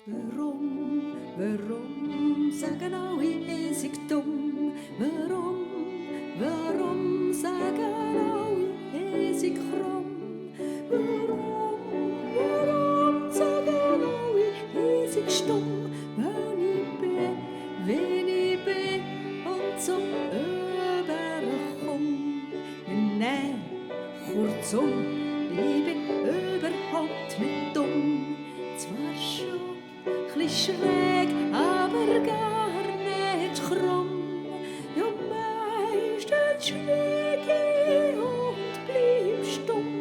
Warum sagen alle, es ist dumm? Warum sagen alle, es ist krumm? Warum sagen alle, es ist stumm? Wenn ich bin und zum Überkomm. Nein, kurzum, ich bin überhaupt nicht dumm. Zwar schon bisschen schräg, aber gar nicht krumm. Ja, meistens schwieg ich und blieb stumm,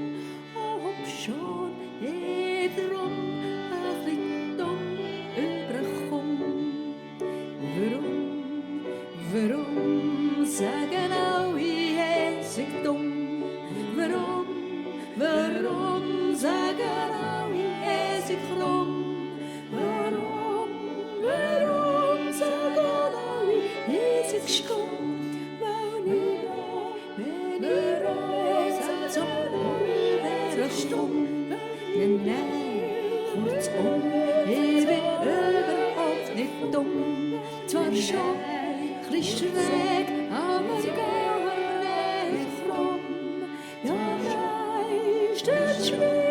obschon ich drum ein bisschen dumm überkomm. Warum sagen alle, es ist dumm? Warum sagen alle, es ist krumm? Warum sagen alle, es ist stumm? Wenn ich sagen wäre stumm. Nein, kurzum, ich bin überhaupt nicht dumm. Zwar schon bisschen schräg, aber gar nicht krumm. Ja, meistens schräg.